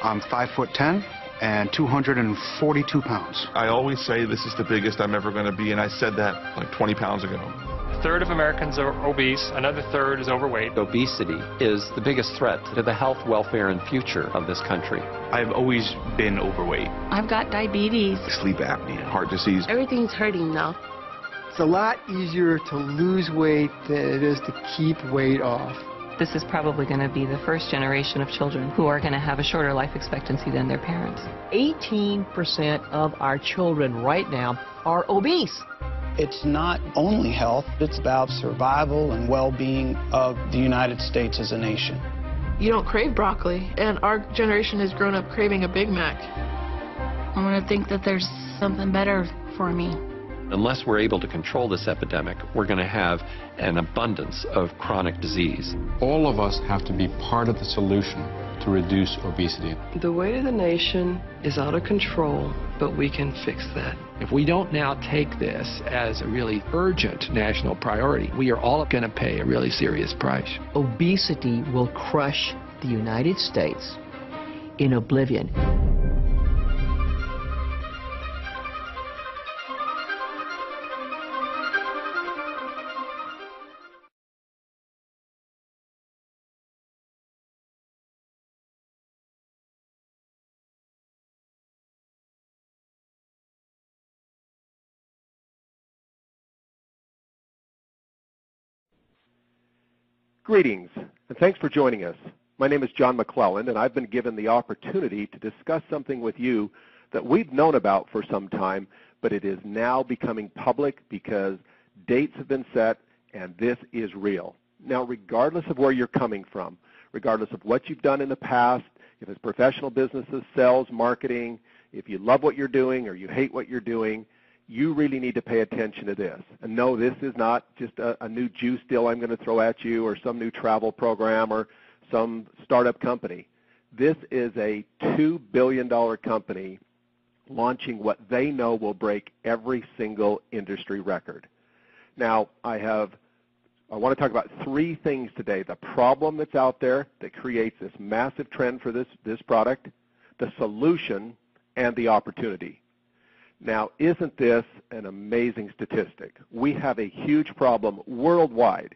I'm 5'10" and 242 pounds. I always say this is the biggest I'm ever going to be, and I said that like 20 pounds ago. A third of Americans are obese, another third is overweight. Obesity is the biggest threat to the health, welfare, and future of this country. I've always been overweight. I've got diabetes. Sleep apnea, heart disease. Everything's hurting now. It's a lot easier to lose weight than it is to keep weight off. This is probably going to be the first generation of children who are going to have a shorter life expectancy than their parents. 18% of our children right now are obese. It's not only health, it's about survival and well-being of the United States as a nation. You don't crave broccoli, and our generation has grown up craving a Big Mac. I want to think that there's something better for me. Unless we're able to control this epidemic, we're going to have an abundance of chronic disease. All of us have to be part of the solution to reduce obesity. The weight of the nation is out of control, but we can fix that. If we don't now take this as a really urgent national priority, we are all going to pay a really serious price. Obesity will crush the United States in oblivion. Greetings, and thanks for joining us. My name is John McClellan, and I've been given the opportunity to discuss something with you that we've known about for some time, but it is now becoming public because dates have been set, and this is real. Now, regardless of where you're coming from, regardless of what you've done in the past, if it's professional businesses, sales, marketing, if you love what you're doing or you hate what you're doing, you really need to pay attention to this. And no, this is not just a new juice deal I'm going to throw at you or some new travel program or some startup company. This is a $2 billion company launching what they know will break every single industry record. Now, I want to talk about three things today: the problem that's out there that creates this massive trend for this product, the solution, and the opportunity. Now, isn't this an amazing statistic? We have a huge problem worldwide.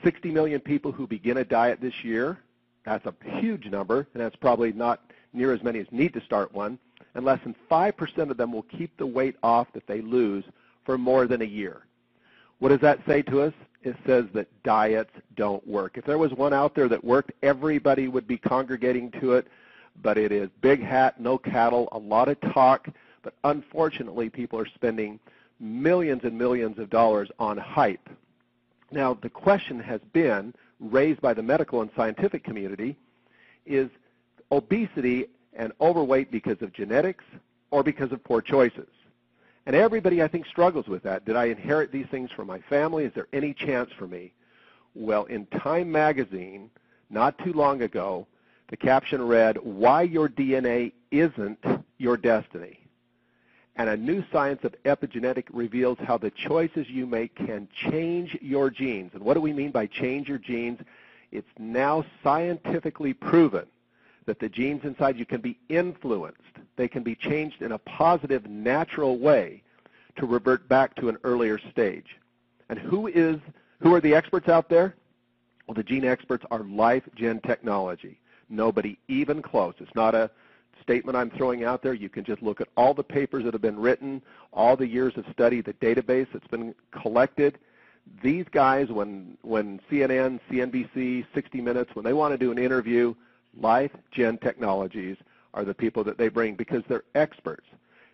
60 million people who begin a diet this year. That's a huge number, and that's probably not near as many as need to start one. And less than 5% of them will keep the weight off that they lose for more than a year. What does that say to us? It says that diets don't work. If there was one out there that worked, everybody would be congregating to it, but it is big hat, no cattle, a lot of talk. But unfortunately, people are spending millions and millions of dollars on hype. Now, the question has been raised by the medical and scientific community, is obesity and overweight because of genetics or because of poor choices? And everybody, I think, struggles with that. Did I inherit these things from my family? Is there any chance for me? Well, in Time magazine, not too long ago, the caption read, "Why Your DNA Isn't Your Destiny." And a new science of epigenetic reveals how the choices you make can change your genes. And what do we mean by change your genes? It's now scientifically proven that the genes inside you can be influenced. They can be changed in a positive, natural way to revert back to an earlier stage. And who are the experts out there? Well, the gene experts are Life Gen Technology. Nobody even close. It's not a statement I'm throwing out there. You can just look at all the papers that have been written, all the years of study, the database that's been collected. These guys, when CNN, CNBC, 60 Minutes, when they want to do an interview, Life Gen Technologies are the people that they bring because they're experts.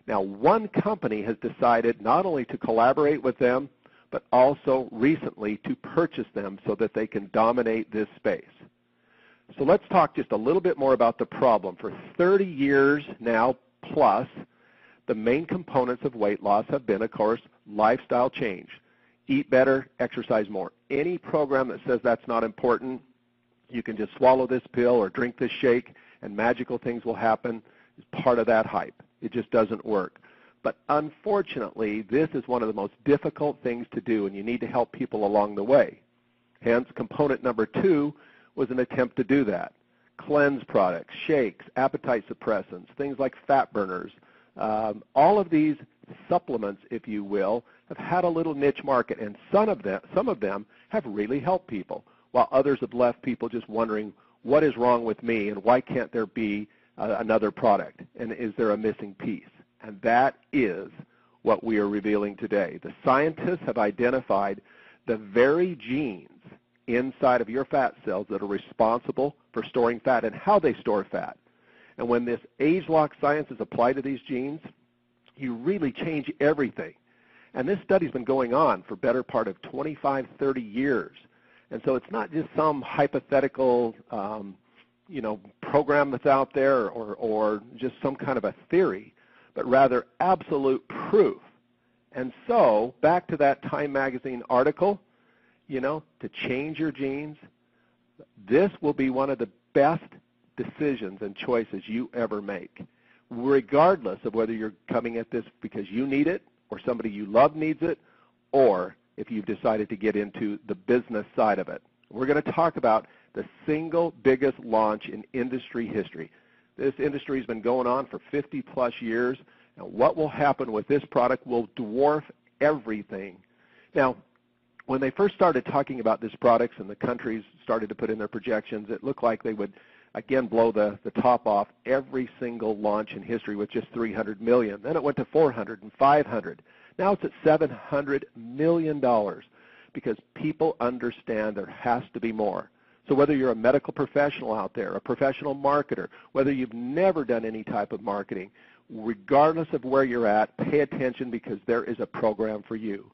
Now, one company has decided not only to collaborate with them, but also recently to purchase them so that they can dominate this space. So let's talk just a little bit more about the problem. For 30 years now plus, the main components of weight loss have been, of course, lifestyle change. Eat better, exercise more. Any program that says that's not important, you can just swallow this pill or drink this shake and magical things will happen, is part of that hype. It just doesn't work. But unfortunately, this is one of the most difficult things to do, and you need to help people along the way. Hence, component number 2 was an attempt to do that. cleanse products, shakes, appetite suppressants, things like fat burners. All of these supplements, if you will, have had a little niche market, and some of them have really helped people, while others have left people just wondering, what is wrong with me, and why can't there be another product, and is there a missing piece? And that is what we are revealing today. The scientists have identified the very genes inside of your fat cells that are responsible for storing fat and how they store fat. And when this age-lock science is applied to these genes, you really change everything. And this study's been going on for better part of 25, 30 years. And so it's not just some hypothetical program that's out there or just some kind of a theory, but rather absolute proof. And so, back to that Time magazine article, to change your genes, this will be one of the best decisions and choices you ever make, regardless of whether you're coming at this because you need it or somebody you love needs it, or if you've decided to get into the business side of it. We're going to talk about the single biggest launch in industry history. This industry has been going on for 50-plus years, and what will happen with this product will dwarf everything. Now, when they first started talking about this product and the countries started to put in their projections, it looked like they would, again, blow the top off every single launch in history with just $300 million. Then it went to $400 and $500. Now it's at $700 million because people understand there has to be more. So whether you're a medical professional out there, a professional marketer, whether you've never done any type of marketing, regardless of where you're at, pay attention because there is a program for you.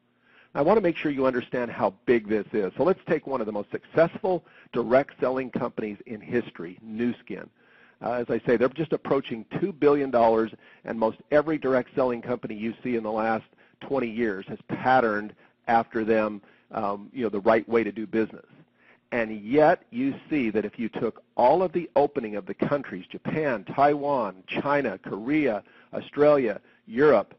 I want to make sure you understand how big this is. So let's take one of the most successful direct selling companies in history, Nu Skin. As I say, they're just approaching $2 billion, and most every direct selling company you see in the last 20 years has patterned after them, the right way to do business. And yet you see that if you took all of the opening of the countries, Japan, Taiwan, China, Korea, Australia, Europe,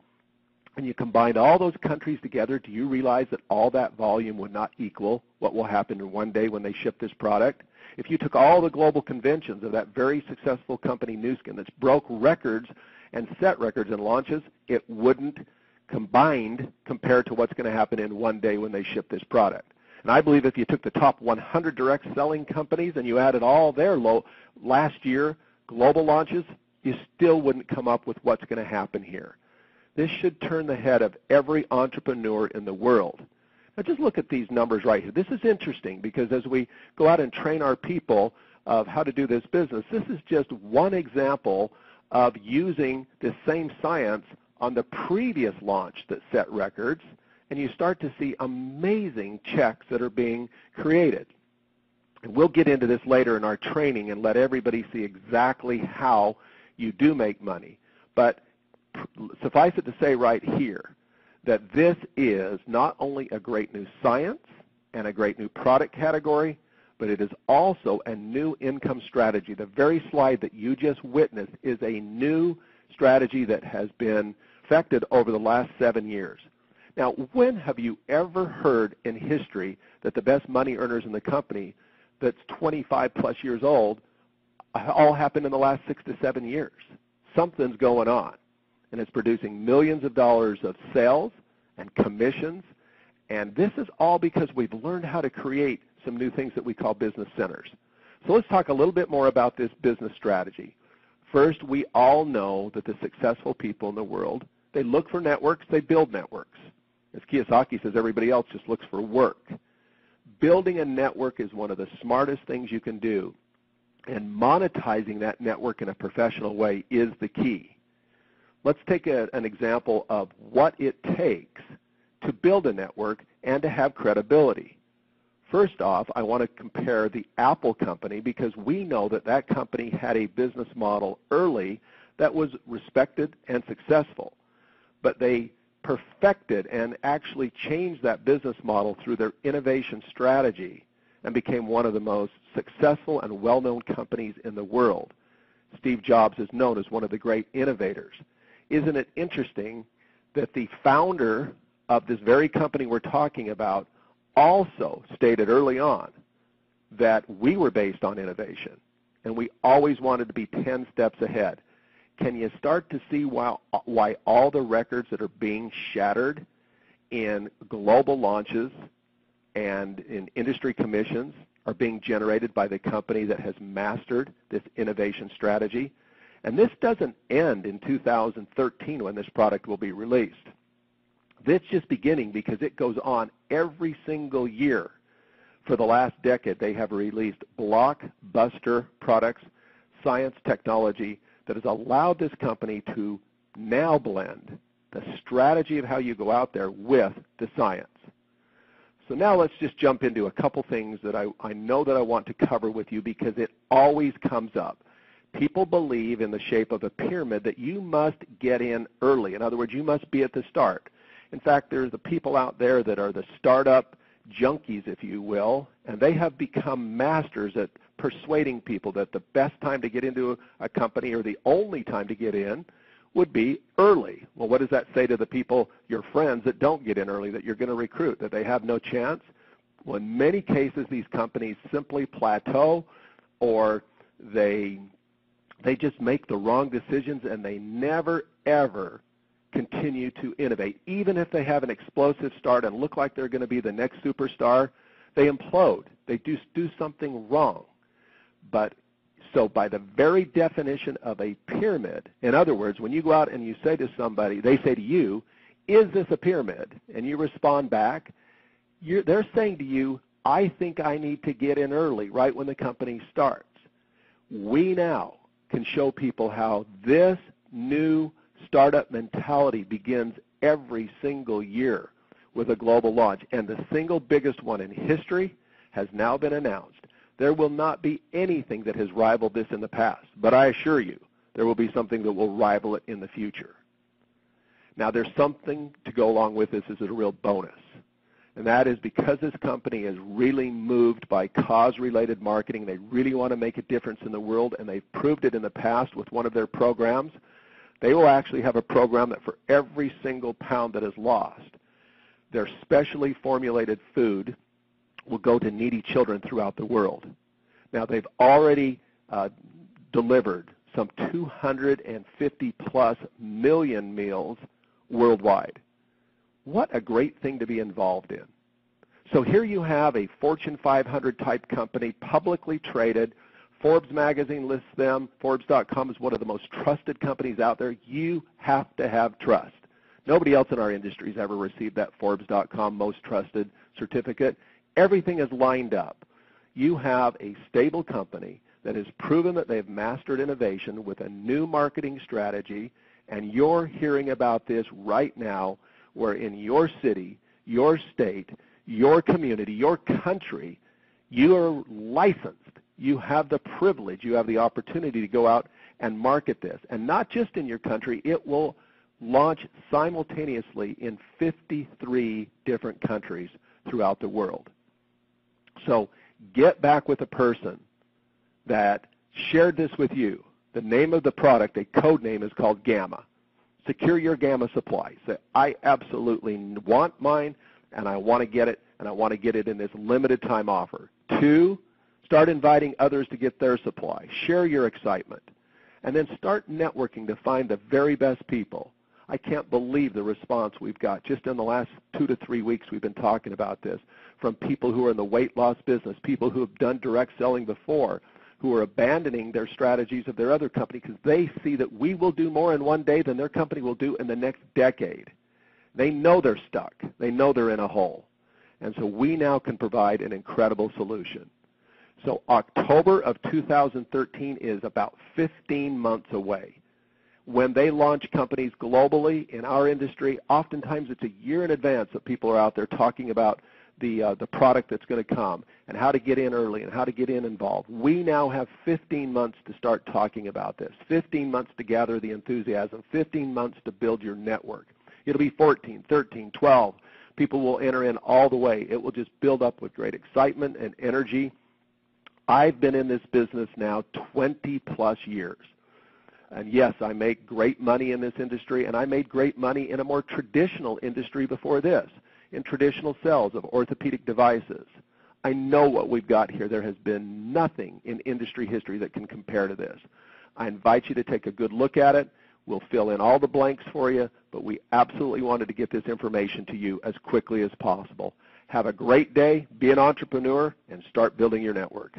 and you combined all those countries together, do you realize that all that volume would not equal what will happen in one day when they ship this product? If you took all the global conventions of that very successful company, Nu Skin, that's broke records and set records in launches, it wouldn't combined compared to what's going to happen in one day when they ship this product. And I believe if you took the top 100 direct selling companies and you added all their last year global launches, you still wouldn't come up with what's going to happen here. This should turn the head of every entrepreneur in the world. Now just look at these numbers right here. This is interesting because as we go out and train our people of how to do this business, this is just one example of using this same science on the previous launch that set records, and you start to see amazing checks that are being created. And we'll get into this later in our training and let everybody see exactly how you do make money. But suffice it to say right here that this is not only a great new science and a great new product category, but it is also a new income strategy. The very slide that you just witnessed is a new strategy that has been perfected over the last 7 years. Now, when have you ever heard in history that the best money earners in the company that's 25-plus years old all happened in the last 6 to 7 years? Something's going on. And it's producing millions of dollars of sales and commissions. And this is all because we've learned how to create some new things that we call business centers. So let's talk a little bit more about this business strategy. First, we all know that the successful people in the world, they look for networks, they build networks. As Kiyosaki says, everybody else just looks for work. Building a network is one of the smartest things you can do. And monetizing that network in a professional way is the key. Let's take an example of what it takes to build a network and to have credibility. First off, I want to compare the Apple company because we know that that company had a business model early that was respected and successful. But they perfected and actually changed that business model through their innovation strategy and became one of the most successful and well-known companies in the world. Steve Jobs is known as one of the great innovators. Isn't it interesting that the founder of this very company we're talking about also stated early on that we were based on innovation. and we always wanted to be 10 steps ahead. Can you start to see why all the records that are being shattered in global launches and in industry commissions are being generated by the company that has mastered this innovation strategy? And this doesn't end in 2013 when this product will be released. This is just beginning because it goes on every single year. For the last decade, they have released blockbuster products, science, technology that has allowed this company to now blend the strategy of how you go out there with the science. So now let's just jump into a couple things that I know that I want to cover with you because it always comes up. People believe in the shape of a pyramid that you must get in early. In other words, you must be at the start. In fact, there's the people out there that are the startup junkies, if you will, and they have become masters at persuading people that the best time to get into a company or the only time to get in would be early. Well, what does that say to the people, your friends, that don't get in early, that you're going to recruit, that they have no chance? Well, in many cases, these companies simply plateau, or they just make the wrong decisions, and they never, ever continue to innovate. Even if they have an explosive start and look like they're going to be the next superstar, they implode. They do something wrong. So by the very definition of a pyramid, in other words, when you go out and you say to somebody, they say to you, is this a pyramid? And you respond back, they're saying to you, I think I need to get in early, right when the company starts. We now can show people how this new startup mentality begins every single year with a global launch. And the single biggest one in history has now been announced. There will not be anything that has rivaled this in the past, but I assure you there will be something that will rival it in the future. Now, there's something to go along with this as a real bonus, and that is because this company is really moved by cause-related marketing. They really want to make a difference in the world, and they've proved it in the past with one of their programs. They will actually have a program that for every single pound that is lost, their specially formulated food will go to needy children throughout the world. Now, they've already delivered some 250+ million meals worldwide. What a great thing to be involved in. So here you have a Fortune 500 type company, publicly traded. Forbes magazine lists them. Forbes.com is one of the most trusted companies out there. You have to have trust. Nobody else in our industry has ever received that Forbes.com most trusted certificate. Everything is lined up. You have a stable company that has proven that they've mastered innovation with a new marketing strategy, and you're hearing about this right now, where in your city, your state, your community, your country, you are licensed. You have the privilege, you have the opportunity to go out and market this. And not just in your country, it will launch simultaneously in 53 different countries throughout the world. So get back with a person that shared this with you. The name of the product, a code name, is called Gamma. Secure your Gamma supply. Say, I absolutely want mine, and I want to get it, and I want to get it in this limited time offer. 2, start inviting others to get their supply. Share your excitement. And then start networking to find the very best people. I can't believe the response we've got. Just in the last 2 to 3 weeks we've been talking about this, from people who are in the weight loss business, people who have done direct selling before, who are abandoning their strategies of their other company because they see that we will do more in one day than their company will do in the next decade. They know they're stuck. They know they're in a hole. And so we now can provide an incredible solution. So October of 2013 is about 15 months away. When they launch companies globally in our industry, oftentimes it's a year in advance that people are out there talking about the product that's going to come and how to get in early and how to get involved. We now have 15 months to start talking about this, 15 months to gather the enthusiasm, 15 months to build your network. It'll be 14, 13, 12. People will enter in all the way. It will just build up with great excitement and energy. I've been in this business now 20+ years. And yes, I make great money in this industry, and I made great money in a more traditional industry before this, in traditional sales of orthopedic devices. I know what we've got here. There has been nothing in industry history that can compare to this. I invite you to take a good look at it. We'll fill in all the blanks for you, but we absolutely wanted to get this information to you as quickly as possible. Have a great day, be an entrepreneur, and start building your network.